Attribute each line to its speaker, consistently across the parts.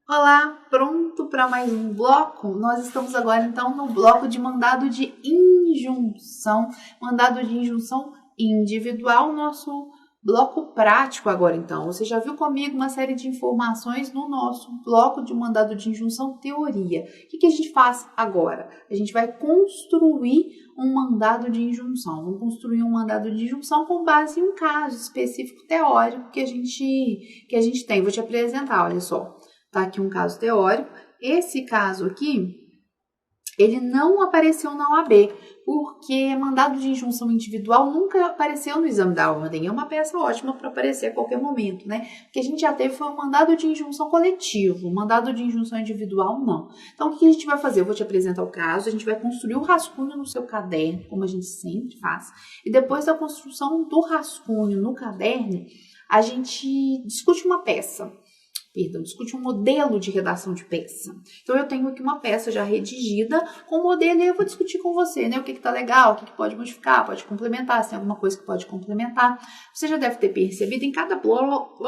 Speaker 1: Olá, pronto para mais um bloco? Nós estamos agora então no bloco de mandado de injunção, mandado de injunção individual, nosso bloco prático agora então. Você já viu comigo uma série de informações no nosso bloco de mandado de injunção teoria. O que a gente faz agora? A gente vai construir um mandado de injunção. Vamos construir um mandado de injunção com base em um caso específico teórico que a gente tem. Vou te apresentar, olha só. Tá aqui um caso teórico. Esse caso aqui, ele não apareceu na OAB, porque mandado de injunção individual nunca apareceu no exame da ordem. É uma peça ótima para aparecer a qualquer momento, né? O que a gente já teve foi um mandado de injunção coletivo, mandado de injunção individual não. Então, o que a gente vai fazer? Eu vou te apresentar o caso, a gente vai construir o rascunho no seu caderno, como a gente sempre faz, e depois da construção do rascunho no caderno, a gente discute uma peça. Discute um modelo de redação de peça. Então, eu tenho aqui uma peça já redigida com o modelo e eu vou discutir com você, né? O que tá legal, o que pode modificar, pode complementar, se tem alguma coisa que pode complementar. Você já deve ter percebido, em cada bloco,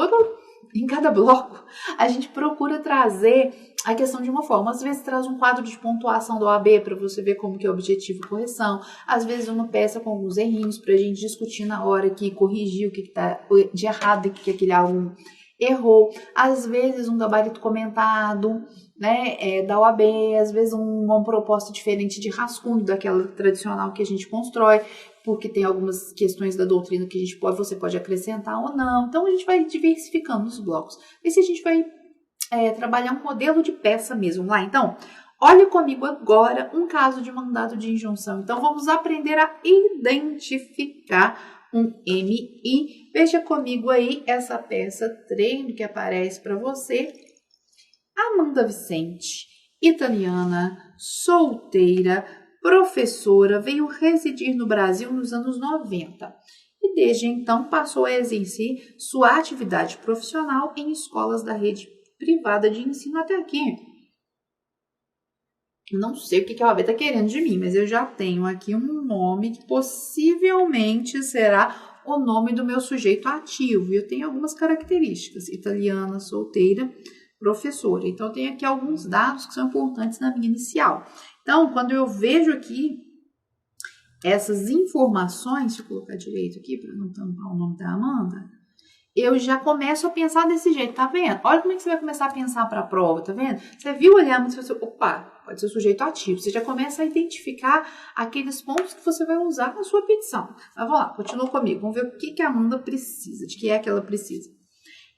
Speaker 1: a gente procura trazer a questão de uma forma. Às vezes traz um quadro de pontuação da OAB para você ver como que é o objetivo e correção. Às vezes uma peça com alguns errinhos para a gente discutir na hora aqui, corrigir o que tá de errado e o que aquele aluno errou, às vezes um gabarito comentado, né, da OAB, às vezes uma proposta diferente de rascunho daquela tradicional que a gente constrói, porque tem algumas questões da doutrina que você pode acrescentar ou não. Então a gente vai diversificando os blocos. E se a gente vai trabalhar um modelo de peça mesmo lá, então, olha comigo agora um caso de mandado de injunção. Então vamos aprender a identificar um MI. Veja comigo aí essa peça treino que aparece para você. Amanda Vicente, italiana, solteira, professora, veio residir no Brasil nos anos 90 e desde então passou a exercer sua atividade profissional em escolas da rede privada de ensino até aqui. Não sei o que a OAB está querendo de mim, mas eu já tenho aqui um nome que possivelmente será o nome do meu sujeito ativo. E eu tenho algumas características: italiana, solteira, professora. Então, eu tenho aqui alguns dados que são importantes na minha inicial. Então, quando eu vejo aqui essas informações, deixa eu colocar direito aqui para não tampar o nome da Amanda, eu já começo a pensar desse jeito, tá vendo? Olha como é que você vai começar a pensar para a prova, tá vendo? Você viu olhar, mas você, opa, pode ser o sujeito ativo. Você já começa a identificar aqueles pontos que você vai usar na sua petição. Mas vamos lá, continua comigo. Vamos ver o que a Amanda precisa, de que é que ela precisa.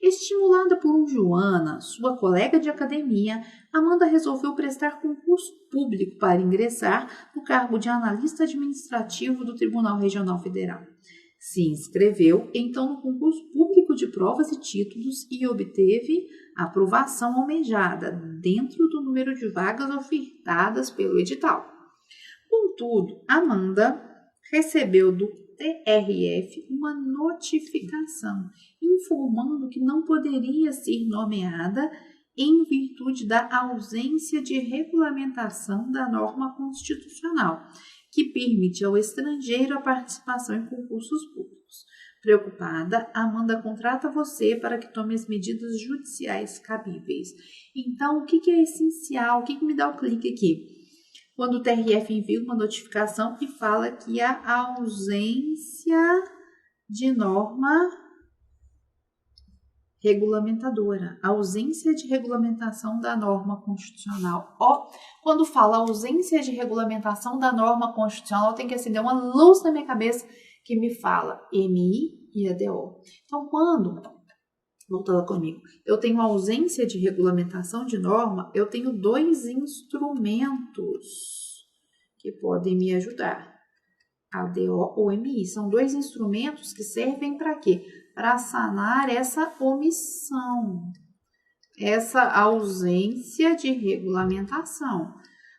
Speaker 1: Estimulada por Joana, sua colega de academia, Amanda resolveu prestar concurso público para ingressar no cargo de analista administrativo do Tribunal Regional Federal. Se inscreveu, então, no concurso público de provas e títulos e obteve a aprovação almejada dentro do número de vagas ofertadas pelo edital. Contudo, Amanda recebeu do TRF uma notificação informando que não poderia ser nomeada em virtude da ausência de regulamentação da norma constitucional que permite ao estrangeiro a participação em concursos públicos. Preocupada, Amanda contrata você para que tome as medidas judiciais cabíveis. Então, o que é essencial? O que me dá o clique aqui? Quando o TRF envia uma notificação e fala que a ausência de norma regulamentadora, ausência de regulamentação da norma constitucional. Quando fala ausência de regulamentação da norma constitucional, tem que acender uma luz na minha cabeça que me fala MI e ADO. Então, voltando comigo, eu tenho ausência de regulamentação de norma, eu tenho dois instrumentos que podem me ajudar. ADO ou MI, são dois instrumentos que servem para quê? Para sanar essa omissão, essa ausência de regulamentação.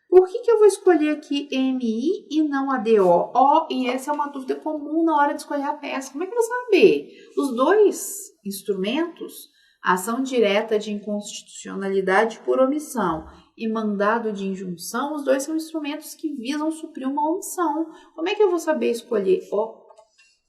Speaker 1: Por que eu vou escolher aqui MI e não ADO? E essa é uma dúvida comum na hora de escolher a peça. Como é que eu vou saber? Os dois instrumentos, ação direta de inconstitucionalidade por omissão e mandado de injunção, os dois são instrumentos que visam suprir uma omissão. Como é que eu vou saber escolher?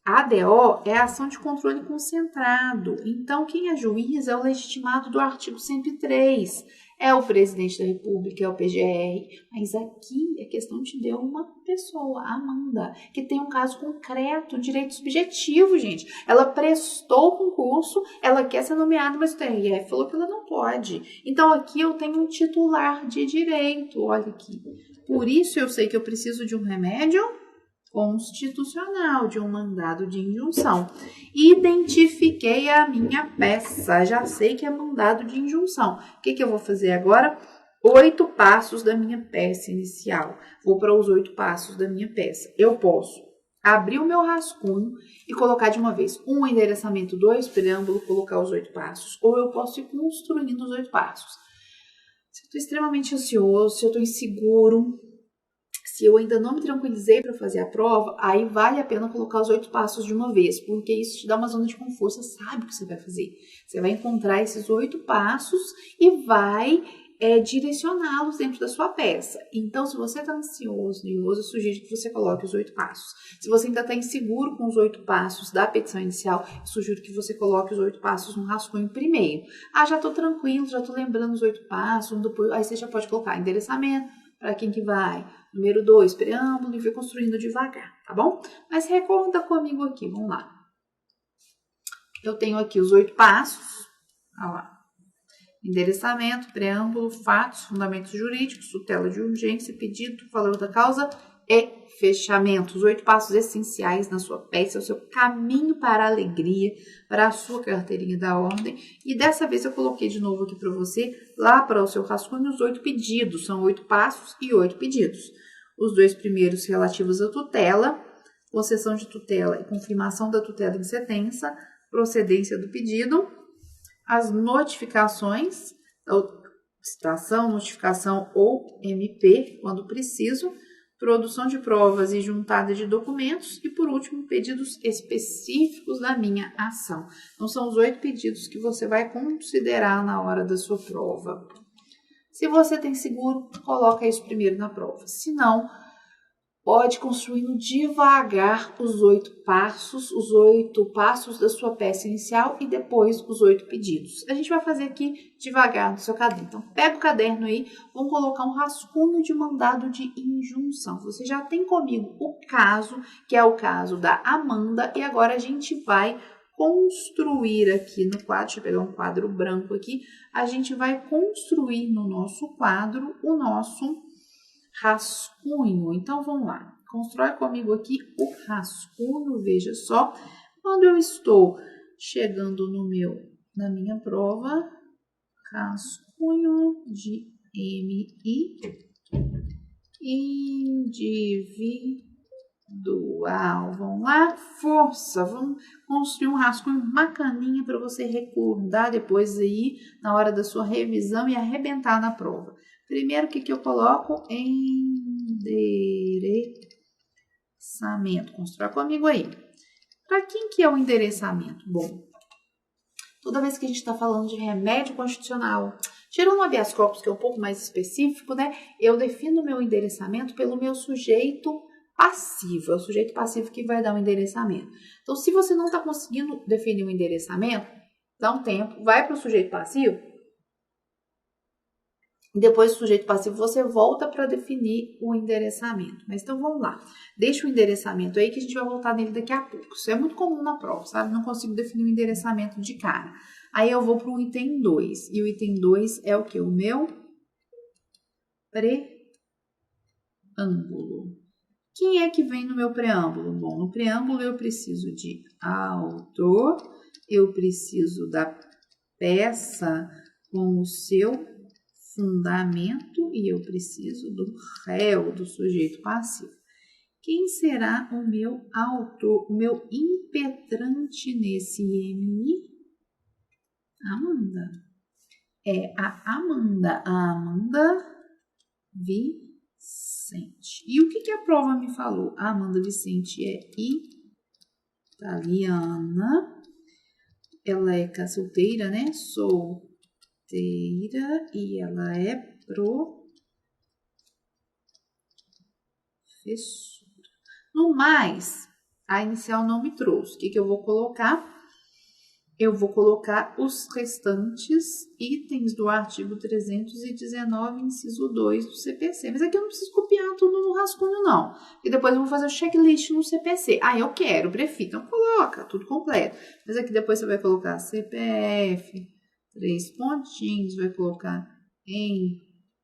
Speaker 1: A ADO é a ação de controle concentrado. Então, quem é juiz é o legitimado do artigo 103. é o presidente da República, é o PGR, mas aqui é questão de uma pessoa, a Amanda, que tem um caso concreto, direito subjetivo, gente. Ela prestou o concurso, ela quer ser nomeada, mas o TRF falou que ela não pode. Então aqui eu tenho um titular de direito, olha aqui. Por isso eu sei que eu preciso de um remédio constitucional, de um mandado de injunção. Identifiquei a minha peça, já sei que é mandado de injunção. O que eu vou fazer agora? 8 passos da minha peça inicial. Vou para os 8 passos da minha peça. Eu posso abrir o meu rascunho e colocar de uma vez um endereçamento, 2 preâmbulo, colocar os 8 passos. Ou eu posso ir construindo os 8 passos. Se eu estou extremamente ansioso, se eu estou inseguro, se eu ainda não me tranquilizei para fazer a prova, aí vale a pena colocar os 8 passos de uma vez, porque isso te dá uma zona de conforto, você sabe o que você vai fazer. Você vai encontrar esses 8 passos e vai direcioná-los dentro da sua peça. Então, se você está ansioso, nervoso, eu sugiro que você coloque os 8 passos. Se você ainda está inseguro com os 8 passos da petição inicial, eu sugiro que você coloque os 8 passos no rascunho primeiro. Ah, já estou tranquilo, já estou lembrando os 8 passos, depois, aí você já pode colocar endereçamento, para quem que vai. Número 2, preâmbulo, e vai construindo devagar, tá bom? Mas recorda comigo aqui, vamos lá. Eu tenho aqui os 8 passos, olha lá. Endereçamento, preâmbulo, fatos, fundamentos jurídicos, tutela de urgência, pedido, valor da causa e fechamento. Os 8 passos essenciais na sua peça, o seu caminho para a alegria, para a sua carteirinha da ordem. E dessa vez eu coloquei de novo aqui para você, lá para o seu rascunho, os 8 pedidos. São 8 passos e 8 pedidos. Os 2 primeiros relativos à tutela, concessão de tutela e confirmação da tutela em sentença, procedência do pedido, as notificações, citação, notificação ou MP, quando preciso, produção de provas e juntada de documentos e, por último, pedidos específicos da minha ação. Então, são os 8 pedidos que você vai considerar na hora da sua prova. Se você tem seguro, coloca isso primeiro na prova. Se não, pode construindo devagar os 8 passos da sua peça inicial e depois os 8 pedidos. A gente vai fazer aqui devagar no seu caderno. Então, pega o caderno aí, vamos colocar um rascunho de mandado de injunção. Você já tem comigo o caso, que é o caso da Amanda, e agora a gente vai construir aqui no quadro, deixa eu pegar um quadro branco aqui, a gente vai construir no nosso quadro o nosso rascunho. Então, vamos lá. Constrói comigo aqui o rascunho. Veja só, quando eu estou chegando na minha prova, rascunho de MI individual. Vamos lá, força. Vamos construir um rascunho bacaninha para você recordar depois aí, na hora da sua revisão e arrebentar na prova. Primeiro, o que eu coloco? Endereçamento. Constrói comigo aí. Para quem que é o endereçamento? Bom, toda vez que a gente está falando de remédio constitucional, tirando o habeas corpus, que é um pouco mais específico, né? Eu defino o meu endereçamento pelo meu sujeito passivo. É o sujeito passivo que vai dar o endereçamento. Então, se você não está conseguindo definir o endereçamento, dá um tempo, vai para o sujeito passivo. Depois do sujeito passivo, você volta para definir o endereçamento. Mas então, vamos lá. Deixa o endereçamento aí que a gente vai voltar nele daqui a pouco. Isso é muito comum na prova, sabe? Não consigo definir o endereçamento de cara. Aí eu vou para o item 2. E o item 2 é o quê? O meu preâmbulo. Quem é que vem no meu preâmbulo? Bom, no preâmbulo eu preciso de autor, eu preciso da peça com o seu fundamento e eu preciso do réu, do sujeito passivo. Quem será o meu autor, o meu impetrante nesse MI? Amanda. É a Amanda Vicente. E o que a prova me falou? A Amanda Vicente é italiana. Ela é solteira, né? E ela é professora. No mais, a inicial não me trouxe. O que eu vou colocar? eu vou colocar os restantes itens do artigo 319, inciso 2 do CPC. Mas aqui eu não preciso copiar tudo no rascunho, não. E depois eu vou fazer o checklist no CPC. Ah, eu quero, prefiro. Então, coloca tudo completo. Mas aqui depois você vai colocar CPF, 3 pontinhos, vai colocar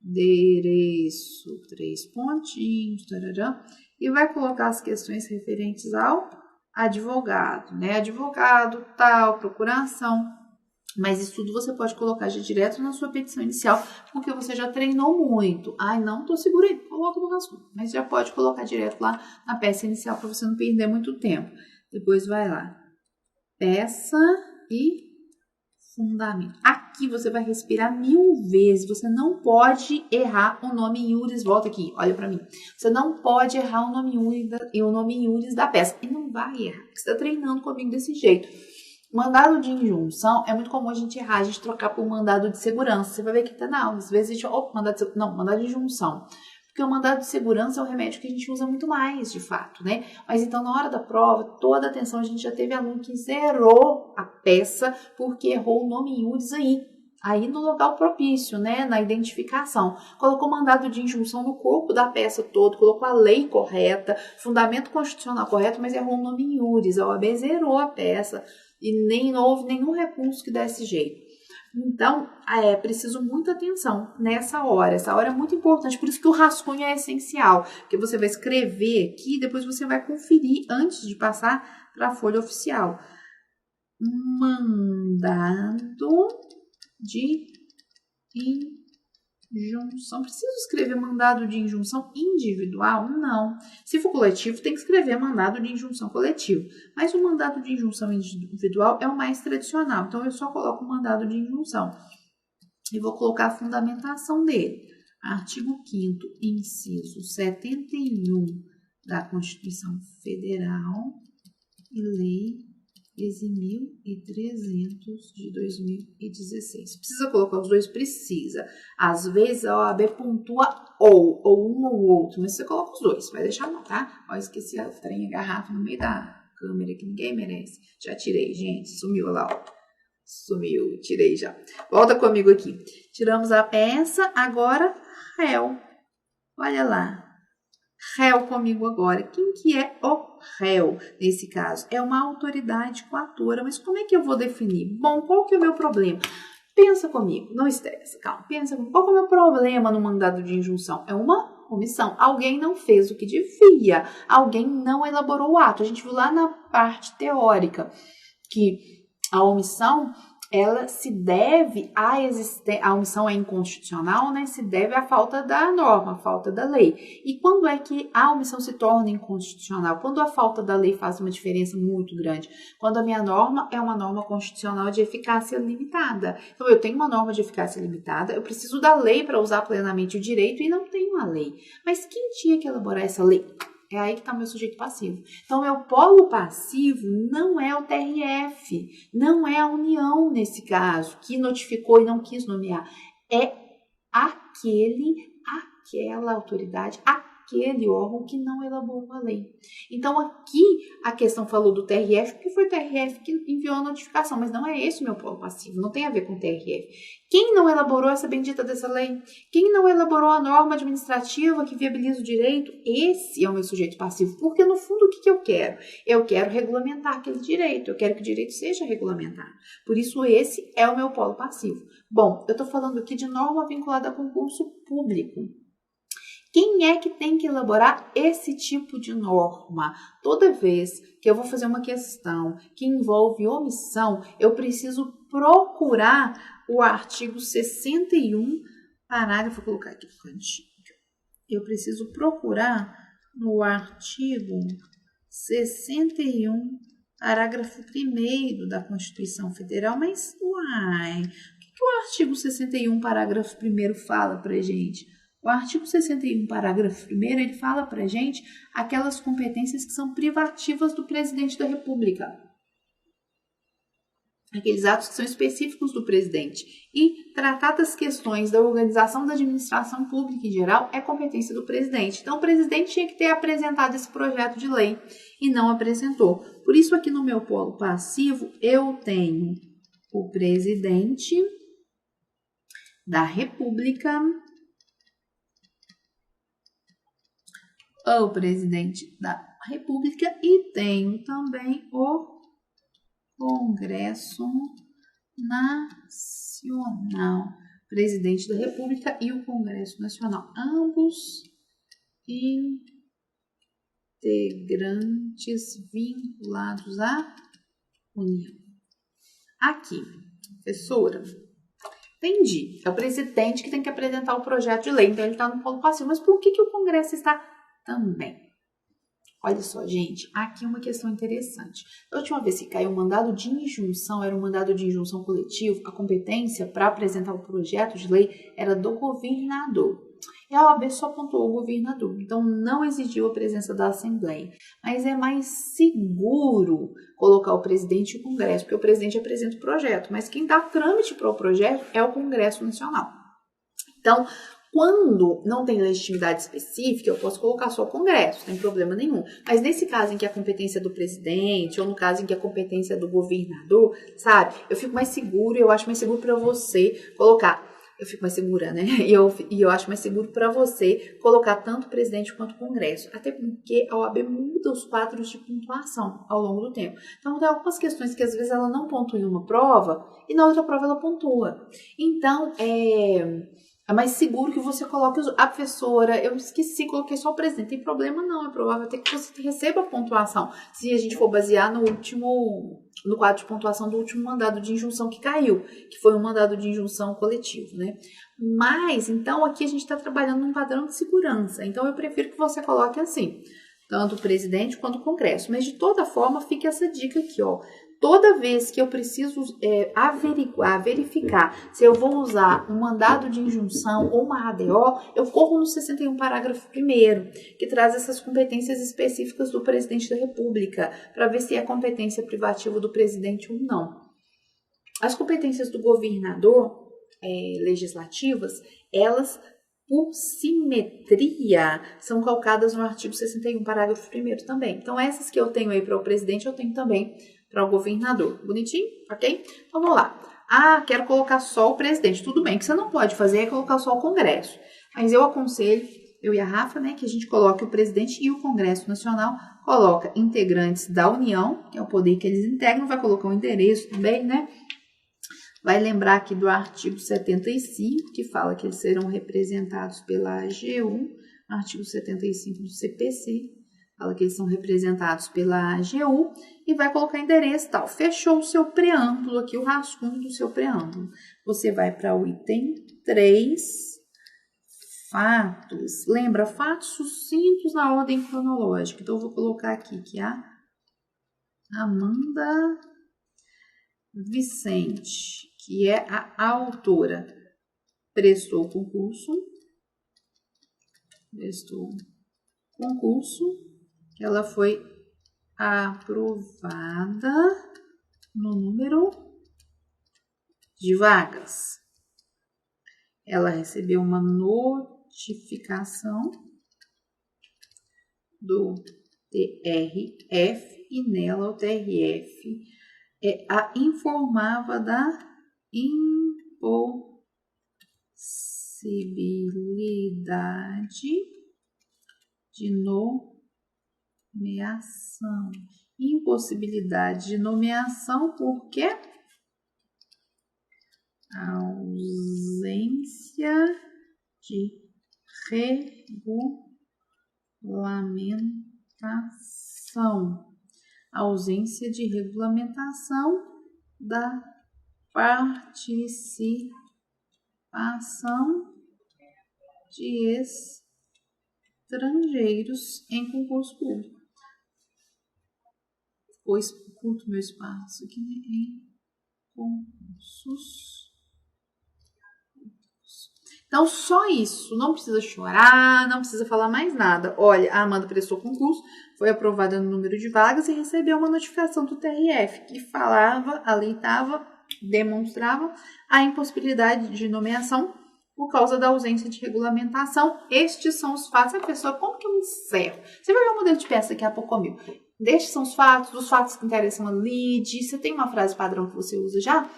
Speaker 1: endereço, 3 pontinhos, tarará, e vai colocar as questões referentes ao advogado, né? Advogado, tal, procuração. Mas isso tudo você pode colocar já direto na sua petição inicial, porque você já treinou muito. Ai, não tô segura aí, coloca no rascunho. Mas já pode colocar direto lá na peça inicial para você não perder muito tempo. Depois vai lá. Peça e fundamento. Aqui você vai respirar 1000 vezes. Você não pode errar o nome iuris. Volta aqui, olha para mim. Você não pode errar o nome iuris da peça. E não vai errar, porque você está treinando comigo desse jeito. Mandado de injunção, é muito comum a gente errar, a gente trocar por mandado de segurança. Você vai ver que tá na aula. Às vezes a gente... mandado de injunção. Porque o mandado de segurança é o remédio que a gente usa muito mais, de fato, né? Mas então, na hora da prova, toda atenção, a gente já teve aluno que zerou a peça porque errou o nome iuris aí no local propício, né? Na identificação. Colocou mandado de injunção no corpo da peça todo, colocou a lei correta, fundamento constitucional correto, mas errou o nome iuris. A OAB zerou a peça e não houve nenhum recurso que desse jeito. Então, é preciso muita atenção nessa hora. Essa hora é muito importante, por isso que o rascunho é essencial, porque você vai escrever aqui e depois você vai conferir antes de passar para a folha oficial. Mandado de injunção. Preciso escrever mandado de injunção individual? Não. Se for coletivo, tem que escrever mandado de injunção coletivo. Mas o mandado de injunção individual é o mais tradicional. Então, eu só coloco o mandado de injunção. E vou colocar a fundamentação dele. Artigo 5º, inciso 71 da Constituição Federal e Lei 13.300 de 2016. Precisa colocar os dois? Precisa. Às vezes a OAB pontua ou um ou outro, mas você coloca os dois, vai deixar não, tá? Ó, esqueci a trem, a garrafa no meio da câmera que ninguém merece. Já tirei, gente, sumiu lá, ó. Sumiu, tirei já. Volta comigo aqui. Tiramos a peça, agora réu. Olha lá. Réu comigo agora. Quem que é o réu nesse caso? É uma autoridade coatora. Mas como é que eu vou definir? Bom, qual que é o meu problema? Pensa comigo, não estressa, calma. Pensa comigo. Qual que é o meu problema no mandado de injunção? É uma omissão. Alguém não fez o que devia. Alguém não elaborou o ato. A gente viu lá na parte teórica que a omissão, ela se deve à existência, a omissão é inconstitucional, né? Se deve à falta da norma, à falta da lei. E quando é que a omissão se torna inconstitucional? Quando a falta da lei faz uma diferença muito grande. Quando a minha norma é uma norma constitucional de eficácia limitada. Então, eu tenho uma norma de eficácia limitada, eu preciso da lei para usar plenamente o direito e não tenho a lei. Mas quem tinha que elaborar essa lei? É aí que está o meu sujeito passivo. Então, meu polo passivo não é o TRF, não é a União, nesse caso, que notificou e não quis nomear. É aquela autoridade, aquele órgão que não elaborou a lei. Então, aqui a questão falou do TRF, porque foi o TRF que enviou a notificação, mas não é esse o meu polo passivo, não tem a ver com o TRF. Quem não elaborou essa bendita dessa lei? Quem não elaborou a norma administrativa que viabiliza o direito? Esse é o meu sujeito passivo, porque no fundo o que eu quero? Eu quero regulamentar aquele direito, eu quero que o direito seja regulamentado. Por isso esse é o meu polo passivo. Bom, eu estou falando aqui de norma vinculada a concurso público. Quem é que tem que elaborar esse tipo de norma? Toda vez que eu vou fazer uma questão que envolve omissão, eu preciso procurar o artigo 61, parágrafo, vou colocar aqui no cantinho. Eu preciso procurar no artigo 61, parágrafo 1º da Constituição Federal, mas uai, o que o artigo 61, parágrafo 1º fala pra gente? O artigo 61, parágrafo 1º, ele fala pra gente aquelas competências que são privativas do presidente da República. aqueles atos que são específicos do presidente. E tratar das questões da organização da administração pública em geral é competência do presidente. Então, o presidente tinha que ter apresentado esse projeto de lei e não apresentou. Por isso, aqui no meu polo passivo, eu tenho o presidente da República, o presidente da República e tenho também o Congresso Nacional, presidente da República e o Congresso Nacional, ambos integrantes vinculados à União. Aqui, professora, entendi. É o presidente que tem que apresentar o projeto de lei, então ele está no polo passivo. Mas por que o Congresso está também? Olha só, gente, aqui uma questão interessante. Da última vez que caiu um mandado de injunção, era um mandado de injunção coletivo, a competência para apresentar o projeto de lei era do governador. E a OAB só apontou o governador, então não exigiu a presença da Assembleia. Mas é mais seguro colocar o presidente e o Congresso, porque o presidente apresenta o projeto, mas quem dá trâmite para o projeto é o Congresso Nacional. Então, quando não tem legitimidade específica, eu posso colocar só o Congresso, não tem problema nenhum. Mas nesse caso em que a competência é do presidente, ou no caso em que a competência é do governador, sabe? Eu fico mais seguro, eu acho mais seguro para você colocar. Eu fico mais segura, né? E eu acho mais seguro para você colocar tanto o presidente quanto o Congresso. Até porque a OAB muda os quadros de pontuação ao longo do tempo. Então, tem algumas questões que às vezes ela não pontua em uma prova e na outra prova ela pontua. Então, é mais seguro que você coloque a professora. Eu esqueci, coloquei só o presidente. Tem problema não, é provável até que você receba a pontuação. Se a gente for basear no quadro de pontuação do último mandado de injunção que caiu, que foi um mandado de injunção coletivo, né? Mas, então, aqui a gente está trabalhando num padrão de segurança. Então, eu prefiro que você coloque assim, tanto o presidente quanto o Congresso. Mas, de toda forma, fica essa dica aqui, ó. Toda vez que eu preciso verificar se eu vou usar um mandado de injunção ou uma ADO, eu corro no 61, parágrafo 1º, que traz essas competências específicas do presidente da República, para ver se é competência privativa do presidente ou não. As competências do governador legislativas, elas, por simetria, são calcadas no artigo 61, parágrafo 1º também. Então, essas que eu tenho aí para o presidente, eu tenho também para o governador. Bonitinho? Ok? Então, vamos lá. Quero colocar só o presidente. Tudo bem, o que você não pode fazer é colocar só o Congresso. Mas eu aconselho, eu e a Rafa, né, que a gente coloque o presidente e o Congresso Nacional, coloca integrantes da União, que é o poder que eles integram, vai colocar o endereço também, né? Vai lembrar aqui do artigo 75, que fala que eles serão representados pela AGU, artigo 75 do CPC, fala que eles são representados pela AGU, e vai colocar endereço e tal. Fechou o seu preâmbulo aqui, o rascunho do seu preâmbulo. Você vai para o item 3, fatos. Lembra, fatos sucintos na ordem cronológica. Então, eu vou colocar aqui que a Amanda Vicente, que é a autora, prestou concurso, que ela foi aprovada no número de vagas. Ela recebeu uma notificação do TRF e nela o TRF a informava da impossibilidade de nomeação. Impossibilidade de nomeação porque ausência de regulamentação. Ausência de regulamentação da participação de estrangeiros em concurso público. Pois curto meu espaço aqui, né? Em concursos. Então, só isso, não precisa chorar, não precisa falar mais nada. Olha, a Amanda prestou concurso, foi aprovada no número de vagas e recebeu uma notificação do TRF que falava, ali estava, demonstrava a impossibilidade de nomeação por causa da ausência de regulamentação. Estes são os fatos. A pessoa, como que eu encerro? Você vai ver o modelo de peça daqui a pouco comigo. Destes são os fatos, dos fatos que interessam a lead. Você tem uma frase padrão que você usa já?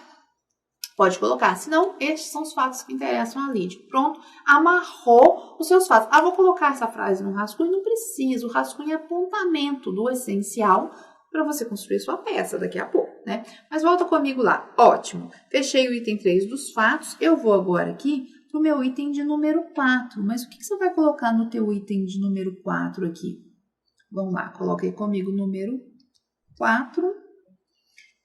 Speaker 1: Pode colocar. Se não, estes são os fatos que interessam a lead. Pronto, amarrou os seus fatos. Vou colocar essa frase no rascunho? Não precisa. O rascunho é apontamento do essencial para você construir sua peça daqui a pouco, né? Mas volta comigo lá. Ótimo. Fechei o item 3 dos fatos. Eu vou agora aqui para o meu item de número 4. Mas o que você vai colocar no teu item de número 4 aqui? Vamos lá, coloquei comigo o número 4.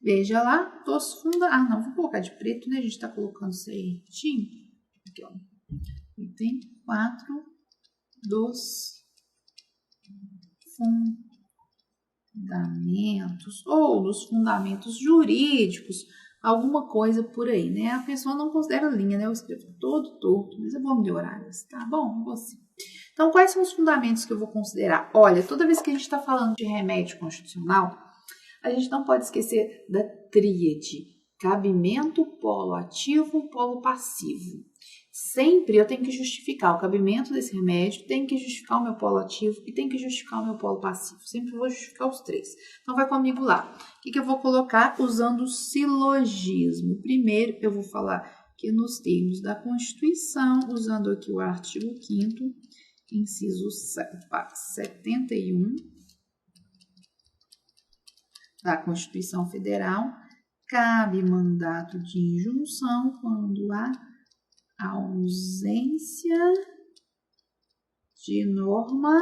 Speaker 1: Veja lá, dos fundamentos. Ah, não, vou colocar de preto, né? A gente tá colocando certinho. Aqui, ó. Item 4 dos fundamentos, ou dos fundamentos jurídicos, alguma coisa por aí, né? A pessoa não considera linha, né? Eu escrevo todo torto, mas eu vou melhorar isso, tá bom? Você. Então, quais são os fundamentos que eu vou considerar? Olha, toda vez que a gente está falando de remédio constitucional, a gente não pode esquecer da tríade: cabimento, polo ativo, polo passivo. Sempre eu tenho que justificar o cabimento desse remédio, tenho que justificar o meu polo ativo e tenho que justificar o meu polo passivo. Sempre vou justificar os três. Então, vai comigo lá. O que eu vou colocar? Usando o silogismo. Primeiro, eu vou falar que nos termos da Constituição, usando aqui o artigo 5º, inciso 71, da Constituição Federal, cabe mandato de injunção quando há ausência de norma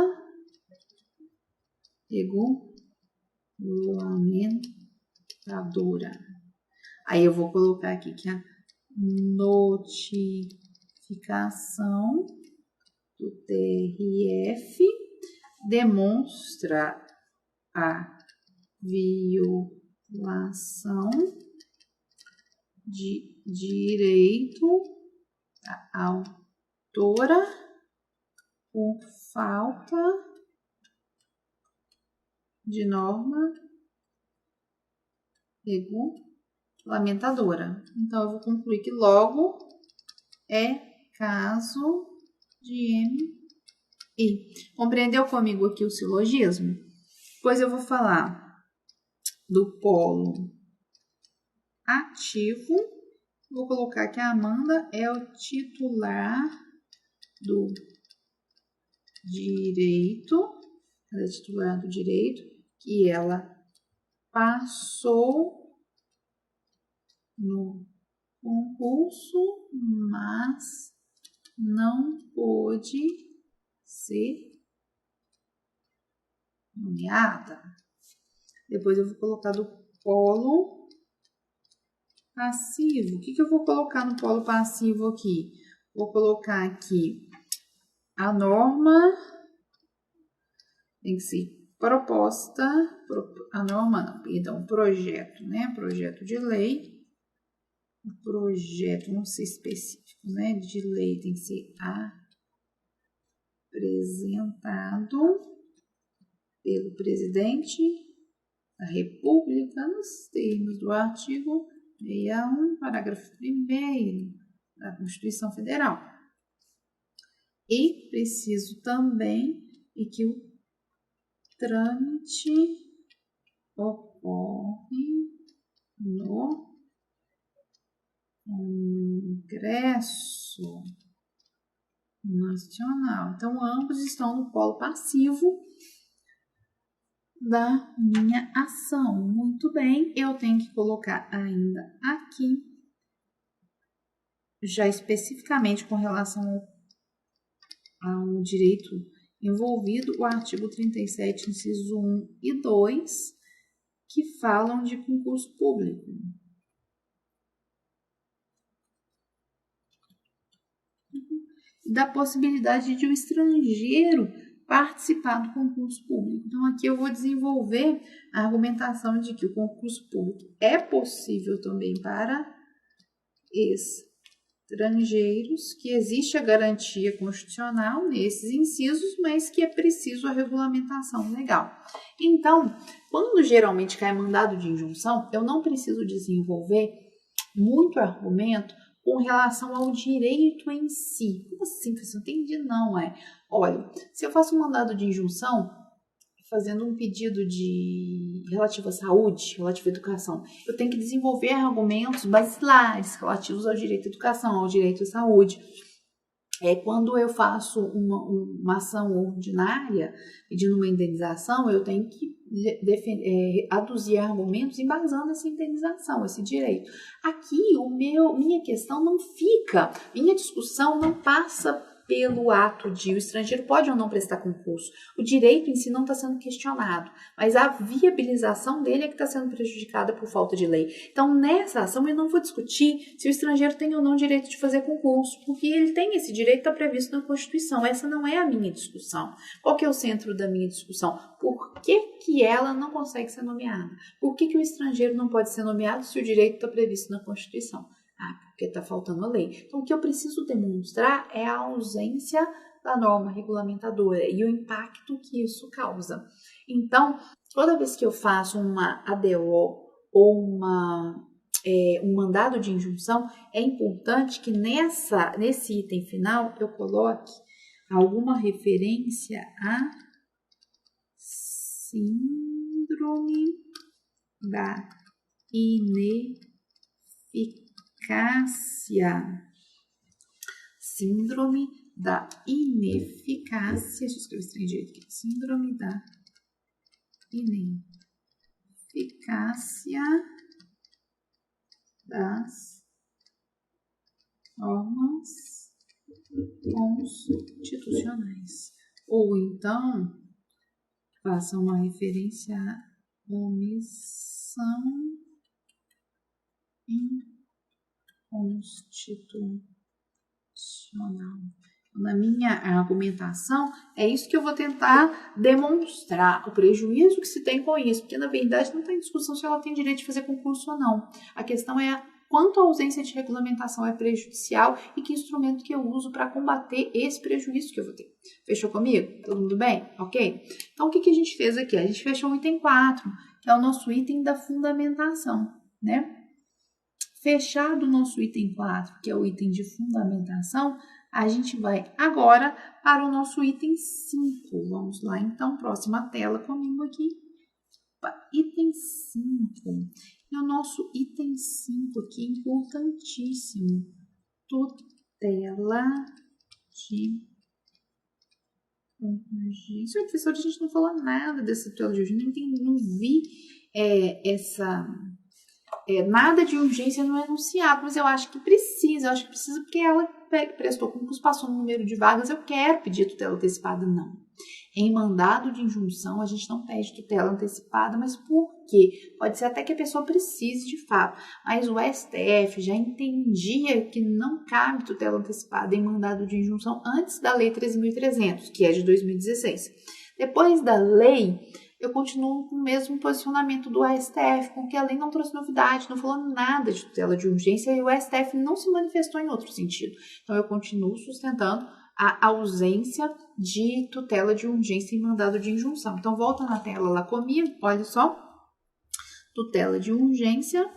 Speaker 1: regulamentadora. Aí eu vou colocar aqui que a notificação do TRF demonstra a violação de direito da autora por falta de norma regulamentadora. Então, eu vou concluir que logo é caso de MI. Compreendeu comigo aqui o silogismo? Depois eu vou falar do polo ativo. Vou colocar que a Amanda é o titular do direito. Ela é titular do direito que ela passou no concurso, mas não pôde ser nomeada. Depois eu vou colocar do polo passivo. O que eu vou colocar no polo passivo aqui? Vou colocar aqui a norma tem que ser proposta, a norma não, perdão, projeto, né? Projeto de lei. O projeto, vamos ser específicos, né? De lei tem que ser apresentado pelo presidente da República nos termos do artigo 61, parágrafo 1º da Constituição Federal. E preciso também que o trâmite ocorre no Congresso Nacional. Então, ambos estão no polo passivo da minha ação. Muito bem, eu tenho que colocar ainda aqui, já especificamente com relação ao direito envolvido, o artigo 37, inciso 1 e 2, que falam de concurso público. Da possibilidade de um estrangeiro participar do concurso público. Então, aqui eu vou desenvolver a argumentação de que o concurso público é possível também para estrangeiros, que existe a garantia constitucional nesses incisos, mas que é preciso a regulamentação legal. Então, quando geralmente cai mandado de injunção, eu não preciso desenvolver muito argumento com relação ao direito em si. Como assim? Você não entendi, não, Olha, se eu faço um mandado de injunção, fazendo um pedido relativo à saúde, relativo à educação, eu tenho que desenvolver argumentos basilares relativos ao direito à educação, ao direito à saúde. Quando eu faço uma ação ordinária pedindo uma indenização, eu tenho que aduzir argumentos embasando essa indenização, esse direito. Aqui, minha questão não fica, minha discussão não passa pelo ato de o estrangeiro pode ou não prestar concurso. O direito em si não está sendo questionado, mas a viabilização dele é que está sendo prejudicada por falta de lei. Então, nessa ação, eu não vou discutir se o estrangeiro tem ou não direito de fazer concurso, porque ele tem esse direito, está previsto na Constituição. Essa não é a minha discussão. Qual que é o centro da minha discussão? Por que ela não consegue ser nomeada? Por que o estrangeiro não pode ser nomeado se o direito está previsto na Constituição? Porque está faltando a lei. Então, o que eu preciso demonstrar é a ausência da norma regulamentadora e o impacto que isso causa. Então, toda vez que eu faço uma ADO ou um mandado de injunção, é importante que nesse item final eu coloque alguma referência à síndrome da ineficácia. Síndrome da ineficácia. Deixa eu escrever esse direito aqui. Síndrome da ineficácia das normas constitucionais. Ou então, faça uma referência à omissão inconstitucional. Na minha argumentação, é isso que eu vou tentar demonstrar, o prejuízo que se tem com isso, porque na verdade não está em discussão se ela tem direito de fazer concurso ou não. A questão é quanto a ausência de regulamentação é prejudicial e que instrumento que eu uso para combater esse prejuízo que eu vou ter. Fechou comigo? Todo mundo bem? Ok? Então, o que a gente fez aqui? A gente fechou o item 4, que é o nosso item da fundamentação, né? Fechado o nosso item 4, que é o item de fundamentação, a gente vai agora para o nosso item 5. Vamos lá, então, próxima tela comigo aqui. Item 5. E o nosso item 5 aqui é importantíssimo. Tutela de urgência. Professor, a gente não falou nada dessa tutela de urgência, não vi nada de urgência no enunciado, mas eu acho que precisa porque ela prestou concurso, passou no número de vagas, eu quero pedir tutela antecipada, não. Em mandado de injunção, a gente não pede tutela antecipada, mas por quê? Pode ser até que a pessoa precise de fato, mas o STF já entendia que não cabe tutela antecipada em mandado de injunção antes da Lei 13.300, que é de 2016. Depois da lei, eu continuo com o mesmo posicionamento do STF, com que a lei não trouxe novidade, não falou nada de tutela de urgência e o STF não se manifestou em outro sentido. Então, eu continuo sustentando a ausência de tutela de urgência em mandado de injunção. Então, volta na tela lá comigo, olha só. Tutela de urgência.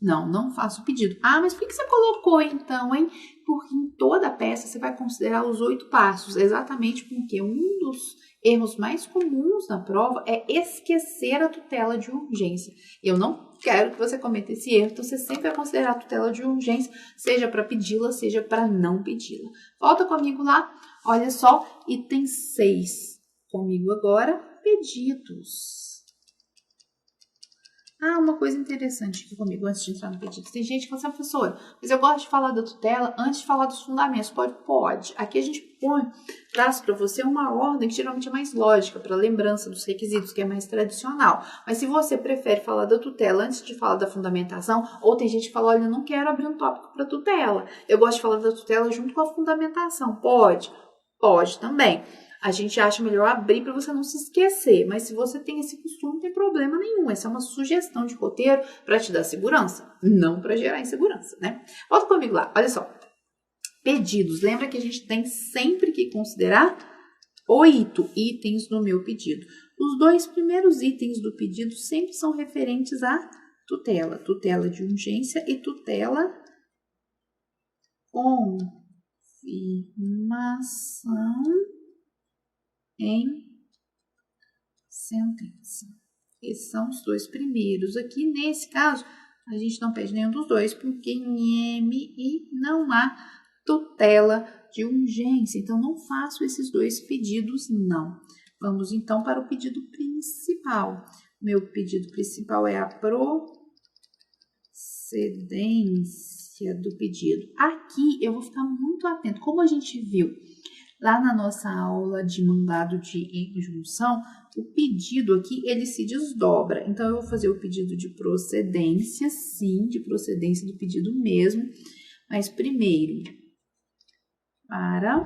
Speaker 1: Não faço pedido. Mas por que você colocou então, hein? Porque em toda a peça você vai considerar os 8 passos, exatamente porque um dos erros mais comuns na prova é esquecer a tutela de urgência. Eu não quero que você cometa esse erro, então você sempre vai considerar a tutela de urgência, seja para pedi-la, seja para não pedi-la. Volta comigo lá, olha só, item 6. Comigo agora, pedidos. Uma coisa interessante aqui comigo, antes de entrar no pedido. Tem gente que fala assim, professora, mas eu gosto de falar da tutela antes de falar dos fundamentos. Pode. Aqui a gente traz para você uma ordem que geralmente é mais lógica, para lembrança dos requisitos, que é mais tradicional. Mas se você prefere falar da tutela antes de falar da fundamentação, ou tem gente que fala, olha, eu não quero abrir um tópico para tutela. Eu gosto de falar da tutela junto com a fundamentação. Pode também. A gente acha melhor abrir para você não se esquecer, mas se você tem esse costume, não tem problema nenhum. Essa é uma sugestão de roteiro para te dar segurança, não para gerar insegurança, né? Volta comigo lá, olha só. pedidos. Lembra que a gente tem sempre que considerar 8 itens no meu pedido. Os 2 primeiros itens do pedido sempre são referentes à tutela. Tutela de urgência e tutela confirmação em sentença. Esses são os 2 primeiros. Aqui, nesse caso, a gente não pede nenhum dos 2, porque em MI não há tutela de urgência. Então, não faço esses 2 pedidos, não. Vamos, então, para o pedido principal. Meu pedido principal é a procedência do pedido. Aqui, eu vou ficar muito atento. Como a gente viu lá na nossa aula de mandado de injunção, o pedido aqui, ele se desdobra. Então, eu vou fazer o pedido de procedência, sim, de procedência do pedido mesmo. Mas, primeiro, para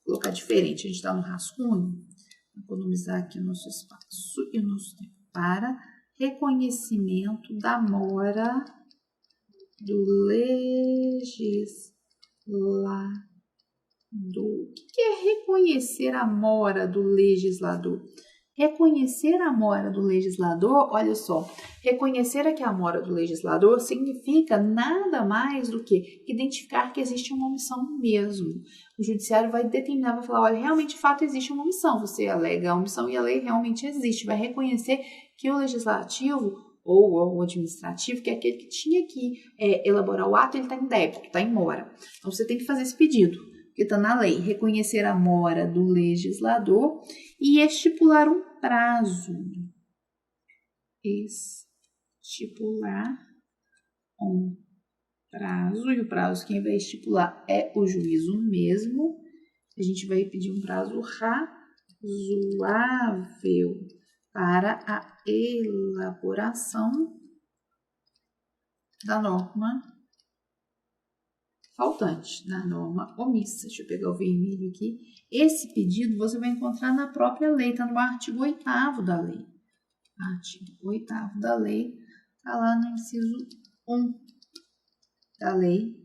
Speaker 1: colocar diferente, a gente está no rascunho, economizar aqui o nosso espaço e o nosso tempo. Para reconhecimento da mora do legislador. O que é reconhecer a mora do legislador? Reconhecer a mora do legislador, olha só, reconhecer aqui a mora do legislador significa nada mais do que identificar que existe uma omissão mesmo. O judiciário vai determinar, vai falar, olha, realmente, de fato, existe uma omissão. Você alega a omissão e a lei realmente existe. Vai reconhecer que o legislativo ou o administrativo, que é aquele que tinha que elaborar o ato, ele está em débito, está em mora. Então, você tem que fazer esse pedido, que está na lei, reconhecer a mora do legislador e estipular um prazo. Estipular um prazo, e o prazo quem vai estipular é o juízo mesmo. A gente vai pedir um prazo razoável para a elaboração da norma faltante, da norma omissa. Deixa eu pegar o vermelho aqui. Esse pedido você vai encontrar na própria lei, está no artigo 8º da lei. Artigo 8º da lei, está lá no inciso 1 da lei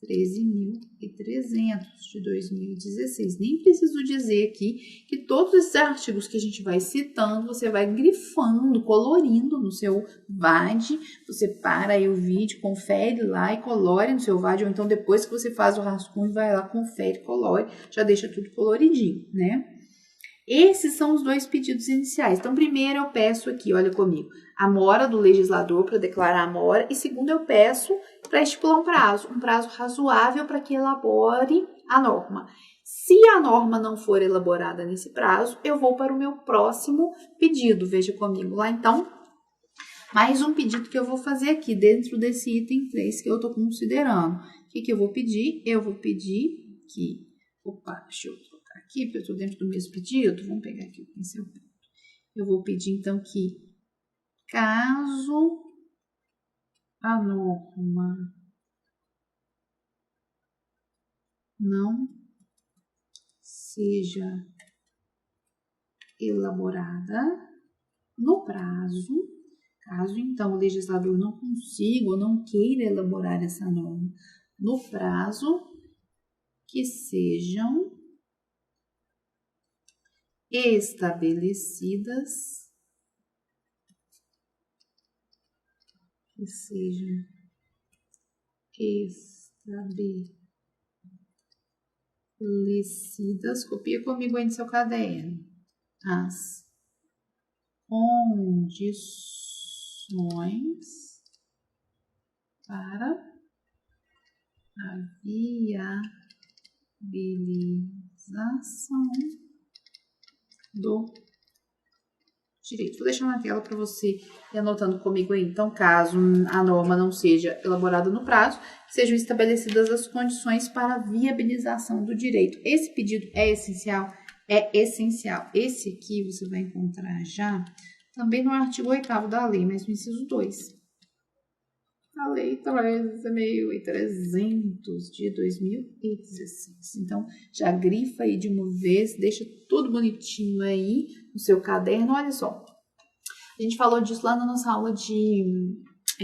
Speaker 1: 13.300 de 2016. Nem preciso dizer aqui que todos esses artigos que a gente vai citando, você vai grifando, colorindo no seu VAD. Você para aí o vídeo, confere lá e colore no seu VAD, ou então depois que você faz o rascunho, vai lá, confere, colore, já deixa tudo coloridinho, né? Esses são os 2 pedidos iniciais. Então, primeiro eu peço aqui, olha comigo, a mora do legislador para declarar a mora, e segundo eu peço para estipular um prazo razoável para que elabore a norma. Se a norma não for elaborada nesse prazo, eu vou para o meu próximo pedido. Veja comigo lá, então, mais um pedido que eu vou fazer aqui dentro desse item 3 que eu estou considerando. O que eu vou pedir? Eu vou pedir que... Opa, deixa eu trocar aqui, porque eu estou dentro do mesmo pedido. Vamos pegar aqui o pincel preto. Eu vou pedir, então, que caso a norma não seja elaborada no prazo, caso, então, o legislador não consiga ou não queira elaborar essa norma no prazo, que sejam estabelecidas, copia comigo aí no seu caderno, as condições para a viabilização do direito. Vou deixar na tela para você ir anotando comigo aí. Então, caso a norma não seja elaborada no prazo, sejam estabelecidas as condições para a viabilização do direito. Esse pedido é essencial? É essencial. Esse aqui você vai encontrar já também no artigo 8º da lei, mas no inciso 2. A lei 13.300 de 2016. Então, já grifa aí de uma vez, deixa tudo bonitinho aí no seu caderno. Olha só, a gente falou disso lá na nossa aula de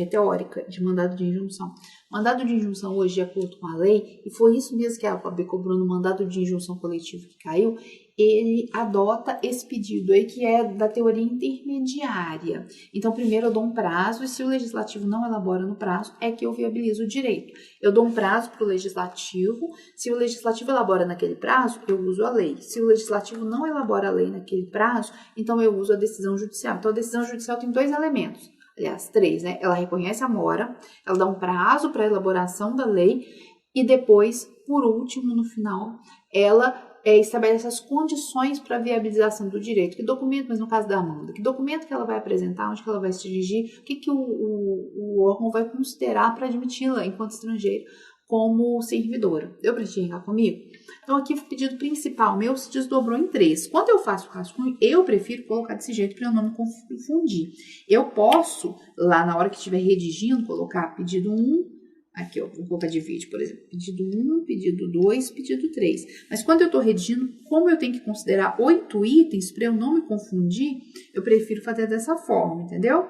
Speaker 1: teórica de mandado de injunção. Mandado de injunção hoje, de acordo com a lei, e foi isso mesmo que a OAB cobrou no mandado de injunção coletivo que caiu, ele adota esse pedido aí que é da teoria intermediária. Então, primeiro eu dou um prazo e se o legislativo não elabora no prazo, é que eu viabilizo o direito. Eu dou um prazo para o legislativo, se o legislativo elabora naquele prazo, eu uso a lei. Se o legislativo não elabora a lei naquele prazo, então eu uso a decisão judicial. Então, a decisão judicial tem 2 elementos. Aliás, 3, né? Ela reconhece a mora, ela dá um prazo para a elaboração da lei e depois, por último, no final, ela estabelece as condições para a viabilização do direito. Que documento, mas no caso da Amanda, que documento que ela vai apresentar, onde que ela vai se dirigir, o que o órgão vai considerar para admiti-la enquanto estrangeiro como servidora. Deu para enxergar comigo? Então, aqui o pedido principal meu se desdobrou em 3. Quando eu faço o rascunho, eu prefiro colocar desse jeito para eu não me confundir. Eu posso, lá na hora que estiver redigindo, colocar pedido 1, aqui, ó, vou colocar de vídeo, por exemplo, pedido 1, pedido 2, pedido 3. Mas quando eu estou redigindo, como eu tenho que considerar 8 itens para eu não me confundir, eu prefiro fazer dessa forma, entendeu?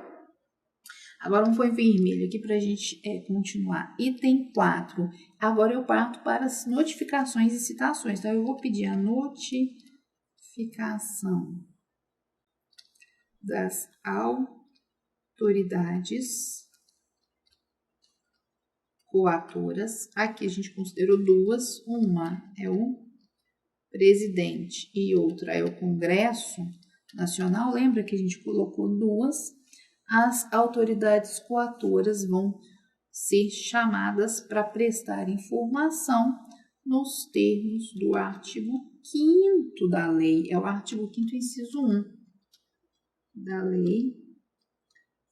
Speaker 1: Agora vamos pôr em vermelho aqui para a gente continuar. Item 4. Agora eu parto para as notificações e citações. Então, eu vou pedir a notificação das autoridades coatoras. Aqui a gente considerou 2. Uma é o presidente e outra é o Congresso Nacional. Lembra que a gente colocou 2? As autoridades coatoras vão ser chamadas para prestar informação nos termos do artigo 5º da lei. É o artigo 5º, inciso 1 da lei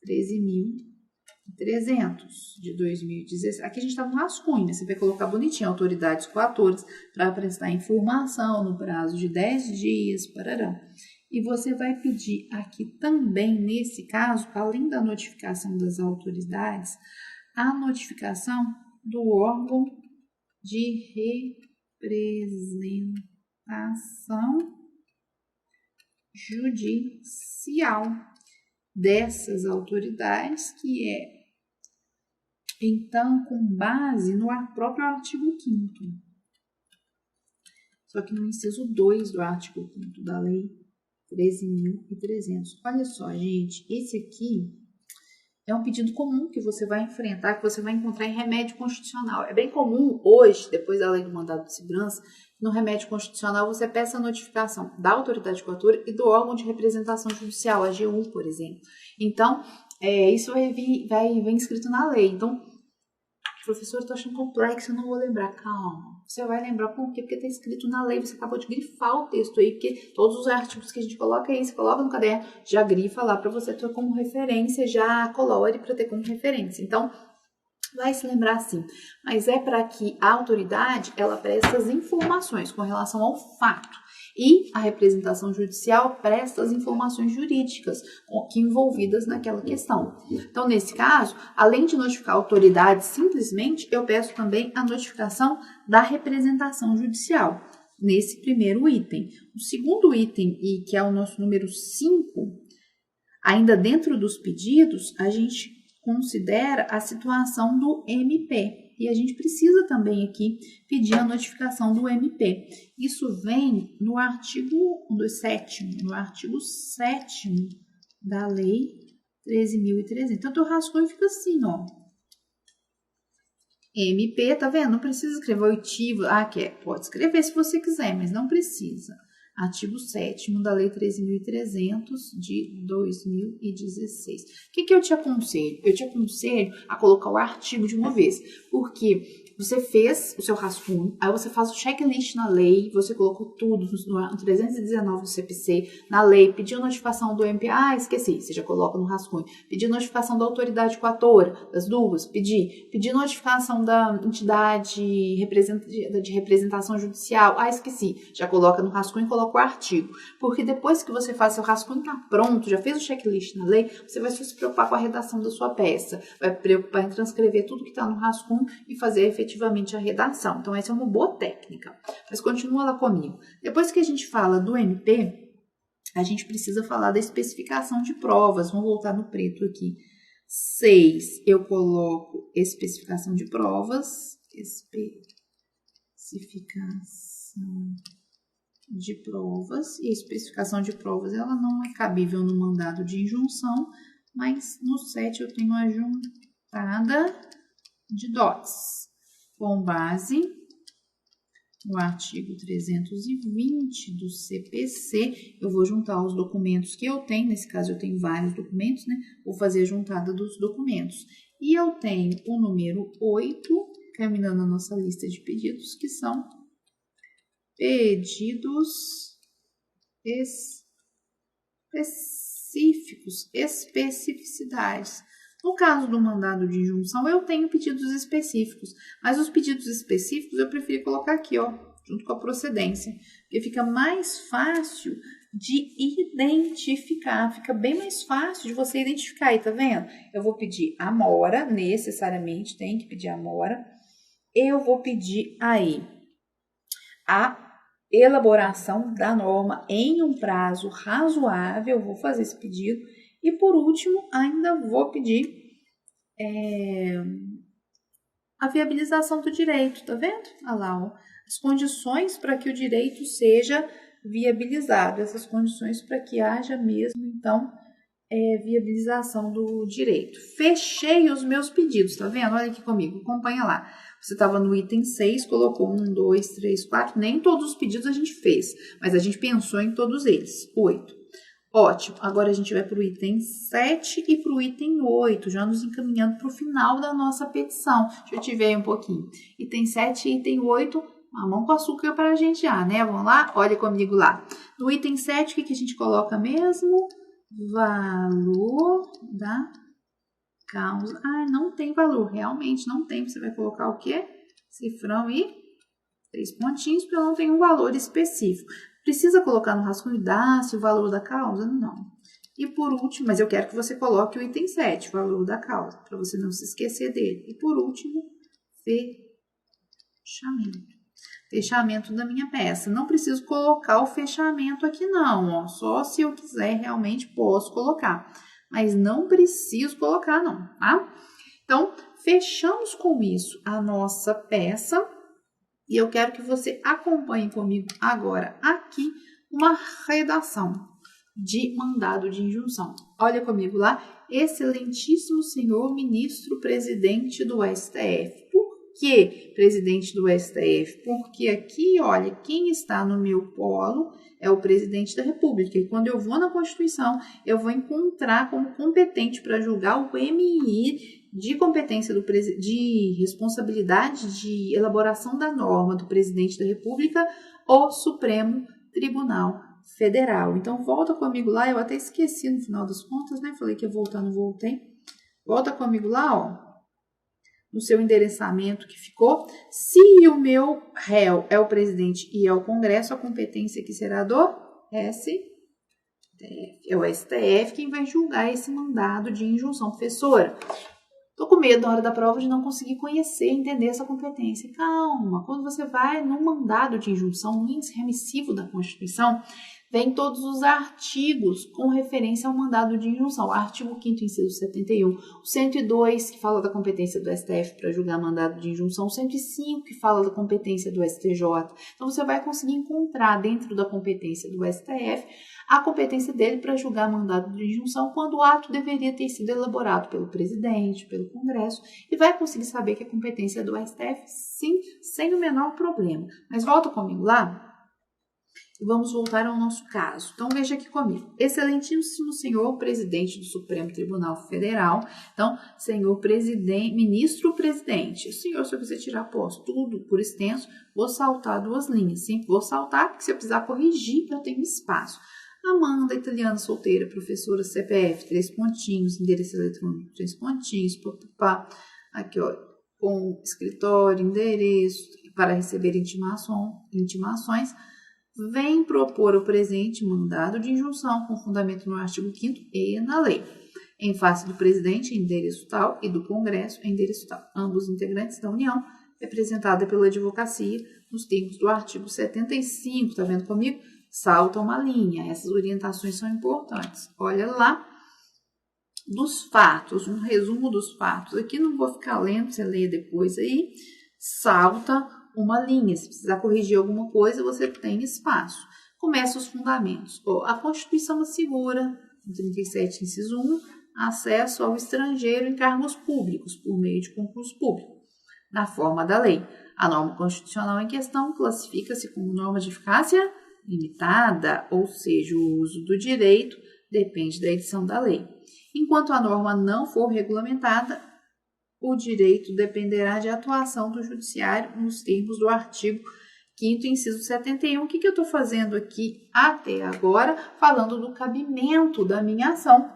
Speaker 1: 13.300 de 2016. Aqui a gente está no rascunho, né? Você vai colocar bonitinho, autoridades coatoras para prestar informação no prazo de 10 dias, parará. E você vai pedir aqui também, nesse caso, além da notificação das autoridades, a notificação do órgão de representação judicial dessas autoridades, que é, então, com base no próprio artigo 5º. Só que no inciso 2 do artigo 5º da lei 13.300. Olha só, gente, esse aqui é um pedido comum que você vai enfrentar, que você vai encontrar em remédio constitucional. É bem comum hoje, depois da lei do mandado de segurança, no remédio constitucional você peça a notificação da autoridade coatora e do órgão de representação judicial, AGU, por exemplo. Então, isso vem escrito na lei. Então, professor, eu tô achando complexo, eu não vou lembrar. Calma. Você vai lembrar por quê? Porque está escrito na lei, você acabou de grifar o texto aí, porque todos os artigos que a gente coloca aí, você coloca no caderno, já grifa lá para você ter como referência, já colore para ter como referência. Então, vai se lembrar assim. Mas é para que a autoridade, ela preste as informações com relação ao fato. E a representação judicial presta as informações jurídicas envolvidas naquela questão. Então, nesse caso, além de notificar a autoridade simplesmente, eu peço também a notificação da representação judicial, nesse primeiro item. O segundo item, e que é o nosso número 5, ainda dentro dos pedidos, a gente considera a situação do MP. E a gente precisa também aqui pedir a notificação do MP. Isso vem no artigo 7º, da lei 13.300. Então, o rascunho fica assim, ó. MP, tá vendo? Não precisa escrever oitivo. Pode escrever se você quiser, mas não precisa. Artigo 7º da Lei 13.300 de 2016. O que eu te aconselho? Eu te aconselho a colocar o artigo de uma vez, porque você fez o seu rascunho, aí você faz o checklist na lei, você colocou tudo no 319 do CPC, na lei, pediu notificação do MP, esqueci, você já coloca no rascunho. Pediu notificação da autoridade coatora, das duas, pedi notificação da entidade de representação judicial, esqueci, já coloca no rascunho e coloca o artigo. Porque depois que você faz seu rascunho, tá pronto, já fez o checklist na lei, você vai só se preocupar com a redação da sua peça, vai preocupar em transcrever tudo que está no rascunho e fazer efetivamente a redação. Então, essa é uma boa técnica. Mas continua lá comigo. Depois que a gente fala do MP, a gente precisa falar da especificação de provas. Vamos voltar no preto aqui. 6, eu coloco especificação de provas. Especificação de provas. E a especificação de provas, ela não é cabível no mandado de injunção, mas no 7 eu tenho a juntada de dotes. Com base no artigo 320 do CPC, eu vou juntar os documentos que eu tenho, nesse caso eu tenho vários documentos, né? Vou fazer a juntada dos documentos. E eu tenho o número 8, terminando a nossa lista de pedidos, que são pedidos específicos, especificidades. No caso do mandado de injunção, eu tenho pedidos específicos, mas os pedidos específicos eu prefiro colocar aqui, ó, junto com a procedência, porque fica mais fácil de identificar, fica bem mais fácil de você identificar aí, tá vendo? Eu vou pedir a mora, necessariamente tem que pedir a mora, eu vou pedir aí a elaboração da norma em um prazo razoável, vou fazer esse pedido. E por último, ainda vou pedir a viabilização do direito, tá vendo? Olha lá, ó, as condições para que o direito seja viabilizado, essas condições para que haja mesmo, então, viabilização do direito. Fechei os meus pedidos, tá vendo? Olha aqui comigo, acompanha lá. Você estava no item 6, colocou 1, 2, 3, 4, nem todos os pedidos a gente fez, mas a gente pensou em todos eles, 8. Ótimo, agora a gente vai para o item 7 e para o item 8, já nos encaminhando para o final da nossa petição. Deixa eu te ver um pouquinho. Item 7 e item 8, mamão com açúcar para a gente já, né? Vamos lá? Olha comigo lá. No item 7, o que a gente coloca mesmo? Valor da causa. Ah, não tem valor, realmente não tem. Você vai colocar o quê? Cifrão e 3 pontinhos, porque eu não tenho um valor específico. Precisa colocar no rascunho o valor da causa? Não. E por último, mas eu quero que você coloque o item 7, valor da causa, para você não se esquecer dele. E por último, fechamento. Fechamento da minha peça. Não preciso colocar o fechamento aqui não, ó. Só se eu quiser realmente posso colocar. Mas não preciso colocar não, tá? Então, fechamos com isso a nossa peça. E eu quero que você acompanhe comigo agora aqui uma redação de mandado de injunção. Olha comigo lá. Excelentíssimo senhor ministro presidente do STF. Por que presidente do STF? Porque aqui, olha, quem está no meu polo é o presidente da República. E quando eu vou na Constituição, eu vou encontrar como competente para julgar o MI de competência de responsabilidade de elaboração da norma do presidente da República, o Supremo Tribunal Federal. Então, volta comigo lá, eu até esqueci no final das contas, né? Falei que ia voltar, não voltei. Volta comigo lá, ó, no seu endereçamento que ficou. Se o meu réu é o presidente e é o Congresso, a competência aqui será do STF. É o STF quem vai julgar esse mandado de injunção. Professora, tô com medo na hora da prova de não conseguir conhecer, entender essa competência. Calma, quando você vai no mandado de injunção, no índice remissivo da Constituição, vem todos os artigos com referência ao mandado de injunção. O artigo 5º, inciso 71, o 102, que fala da competência do STF para julgar mandado de injunção, o 105, que fala da competência do STJ. Então, você vai conseguir encontrar dentro da competência do STF a competência dele para julgar mandado de injunção quando o ato deveria ter sido elaborado pelo presidente, pelo Congresso, e vai conseguir saber que a competência é do STF, sim, sem o menor problema. Mas volta comigo lá. Vamos voltar ao nosso caso. Então, veja aqui comigo. Excelentíssimo senhor presidente do Supremo Tribunal Federal. Então, senhor presidente, ministro presidente. Senhor, se eu quiser tirar posse, tudo por extenso, vou saltar 2 linhas, sim? Vou saltar, porque se eu precisar corrigir, eu tenho espaço. Amanda, italiana, solteira, professora, CPF, 3 pontinhos, endereço eletrônico, 3 pontinhos, papapá. Aqui, ó, com escritório, endereço, para receber intimações. Vem propor o presente mandado de injunção com fundamento no artigo 5º e na lei. Em face do presidente, endereço tal, e do Congresso, endereço tal. Ambos integrantes da União, representada pela advocacia, nos termos do artigo 75. Tá vendo comigo? Salta uma linha. Essas orientações são importantes. Olha lá. dos fatos, um resumo dos fatos. Aqui não vou ficar lendo, você lê depois aí, salta uma linha. Se precisar corrigir alguma coisa, você tem espaço. Começa os fundamentos. A Constituição assegura, 37, inciso 1, acesso ao estrangeiro em cargos públicos, por meio de concurso público, na forma da lei. A norma constitucional em questão classifica-se como norma de eficácia limitada, ou seja, o uso do direito depende da edição da lei. Enquanto a norma não for regulamentada, o direito dependerá de atuação do judiciário nos termos do artigo 5º, inciso 71. O que eu estou fazendo aqui até agora? Falando do cabimento da minha ação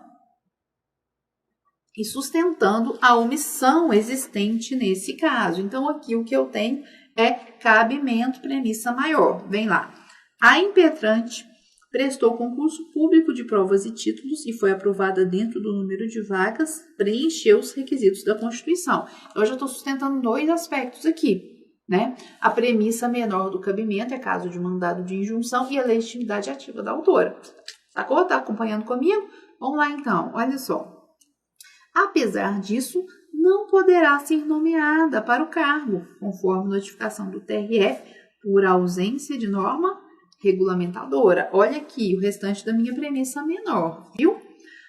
Speaker 1: e sustentando a omissão existente nesse caso. Então, aqui o que eu tenho é cabimento, premissa maior. Vem lá. A impetrante prestou concurso público de provas e títulos e foi aprovada dentro do número de vagas, preencheu os requisitos da Constituição. Eu já estou sustentando 2 aspectos aqui, né? A premissa menor do cabimento é caso de mandado de injunção e a legitimidade ativa da autora. Sacou? Tá acompanhando comigo? Vamos lá então, olha só. Apesar disso, não poderá ser nomeada para o cargo, conforme notificação do TRE, por ausência de norma regulamentadora. Olha aqui o restante da minha premissa menor, viu?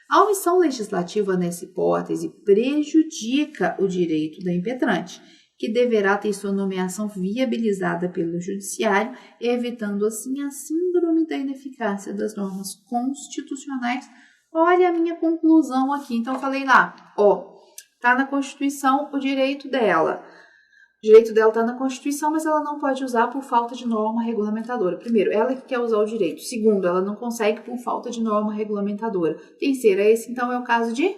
Speaker 1: A omissão legislativa nessa hipótese prejudica o direito da impetrante, que deverá ter sua nomeação viabilizada pelo judiciário, evitando assim a síndrome da ineficácia das normas constitucionais. Olha a minha conclusão aqui. Então, eu falei lá, tá na Constituição o direito dela. O direito dela está na Constituição, mas ela não pode usar por falta de norma regulamentadora. Primeiro, ela que quer usar o direito. Segundo, ela não consegue por falta de norma regulamentadora. Terceiro, esse então é o caso de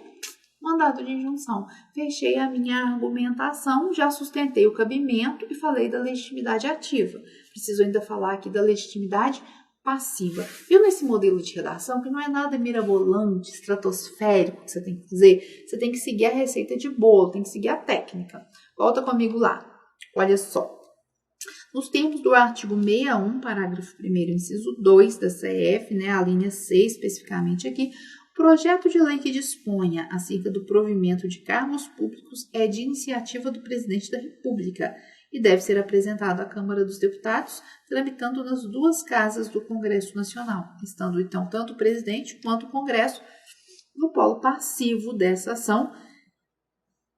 Speaker 1: mandado de injunção. Fechei a minha argumentação, já sustentei o cabimento e falei da legitimidade ativa. Preciso ainda falar aqui da legitimidade passiva. Viu nesse modelo de redação que não é nada mirabolante, estratosférico que você tem que fazer? Você tem que seguir a receita de bolo, tem que seguir a técnica. Volta comigo lá. Olha só. Nos termos do artigo 61, parágrafo 1º, inciso 2 da CEF, né, a linha C especificamente aqui, o projeto de lei que disponha acerca do provimento de cargos públicos é de iniciativa do presidente da República e deve ser apresentado à Câmara dos Deputados, tramitando nas 2 casas do Congresso Nacional, estando então tanto o presidente quanto o Congresso no polo passivo dessa ação,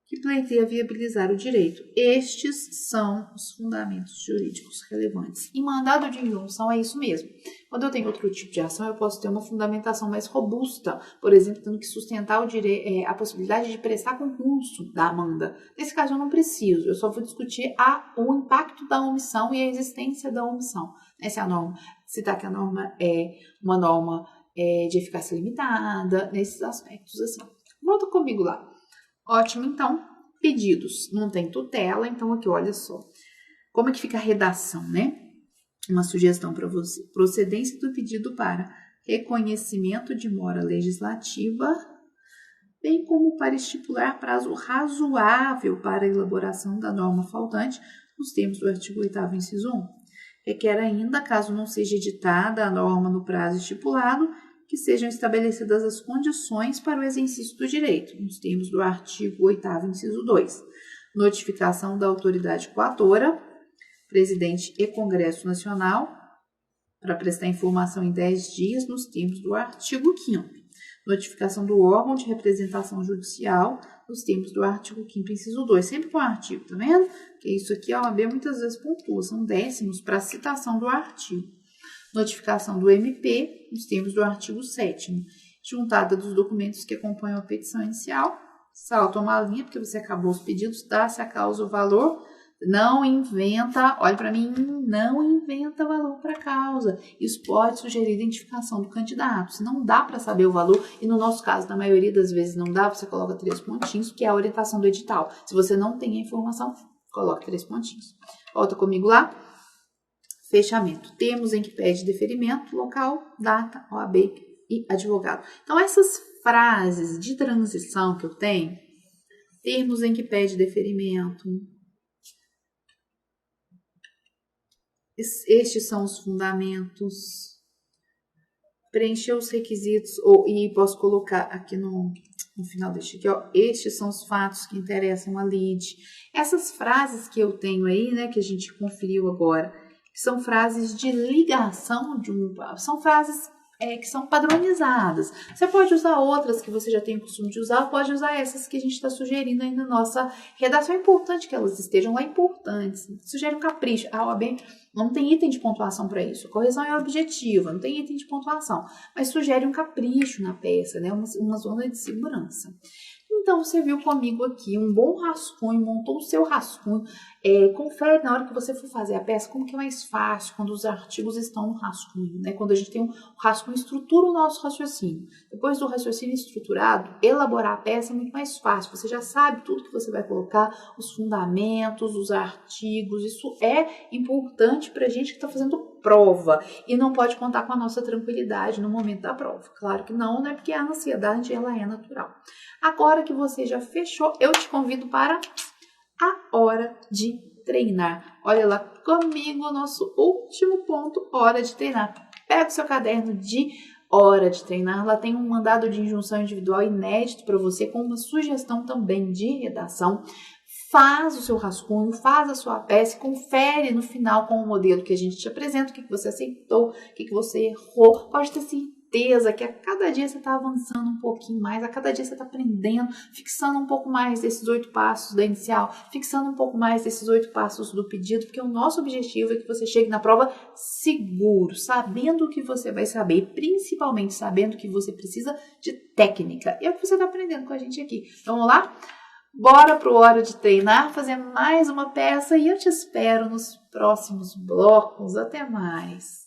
Speaker 1: que pleiteia viabilizar o direito. Estes são os fundamentos jurídicos relevantes. E mandado de injunção é isso mesmo. Quando eu tenho outro tipo de ação, eu posso ter uma fundamentação mais robusta, por exemplo, tendo que sustentar a possibilidade de prestar concurso da amanda. Nesse caso, eu não preciso, eu só vou discutir o impacto da omissão e a existência da omissão. Essa é a norma. Citar que a norma é uma norma de eficácia limitada, nesses aspectos assim. Volta comigo lá. Ótimo, então, pedidos. Não tem tutela, então aqui, olha só. Como é que fica a redação, né? Uma sugestão para você. Procedência do pedido para reconhecimento de mora legislativa, bem como para estipular prazo razoável para a elaboração da norma faltante, nos termos do artigo 8º, inciso 1. Requer ainda, caso não seja editada a norma no prazo estipulado, que sejam estabelecidas as condições para o exercício do direito, nos termos do artigo 8º, inciso 2. Notificação da autoridade coatora, presidente e Congresso Nacional, para prestar informação em 10 dias, nos termos do artigo 5º. Notificação do órgão de representação judicial, nos termos do artigo 5º, inciso 2. Sempre com o artigo, tá vendo? Que isso aqui a OAB muitas vezes pontua, são décimos para a citação do artigo. Notificação do MP, nos termos do artigo 7º. Juntada dos documentos que acompanham a petição inicial, salta uma linha, porque você acabou os pedidos, dá-se a causa o valor, não inventa, olha para mim, não inventa valor para causa. Isso pode sugerir identificação do candidato. Se não dá para saber o valor, e no nosso caso, na maioria das vezes não dá, você coloca 3 pontinhos, que é a orientação do edital. Se você não tem a informação, coloca 3 pontinhos. Volta comigo lá. Fechamento. Termos em que pede deferimento, local, data, OAB e advogado. Então, essas frases de transição que eu tenho, termos em que pede deferimento, estes são os fundamentos, preencher os requisitos, e posso colocar aqui no no final deste aqui, ó, estes são os fatos que interessam a Lide. Essas frases que eu tenho aí, né, que a gente conferiu agora, são frases de ligação são frases que são padronizadas. Você pode usar outras que você já tem o costume de usar, pode usar essas que a gente está sugerindo aí na nossa redação. É importante que elas estejam lá importantes. Sugere um capricho. A OAB não tem item de pontuação para isso. A correção é objetiva, não tem item de pontuação. Mas sugere um capricho na peça, né? Uma zona de segurança. Então, você viu comigo aqui um bom rascunho, montou o seu rascunho. Confere na hora que você for fazer a peça como que é mais fácil quando os artigos estão no rascunho, né? Quando a gente tem um rascunho, estrutura o nosso raciocínio. Depois do raciocínio estruturado, elaborar a peça é muito mais fácil. Você já sabe tudo que você vai colocar, os fundamentos, os artigos. Isso é importante para a gente que está fazendo prova e não pode contar com a nossa tranquilidade no momento da prova. Claro que não, né? Porque a ansiedade, ela é natural. Agora que você já fechou, eu te convido para a hora de treinar. Olha lá comigo o nosso último ponto, hora de treinar. Pega o seu caderno de hora de treinar. Lá tem um mandado de injunção individual inédito para você, com uma sugestão também de redação. Faz o seu rascunho, faz a sua peça, confere no final com o modelo que a gente te apresenta, o que você aceitou, o que você errou. Pode ter certeza que a cada dia você está avançando um pouquinho mais, a cada dia você está aprendendo, fixando um pouco mais desses 8 passos da inicial, fixando um pouco mais desses 8 passos do pedido, porque o nosso objetivo é que você chegue na prova seguro, sabendo o que você vai saber, e principalmente sabendo que você precisa de técnica. E é o que você está aprendendo com a gente aqui. Então, vamos lá? Bora pro hora de treinar, fazer mais uma peça e eu te espero nos próximos blocos. Até mais!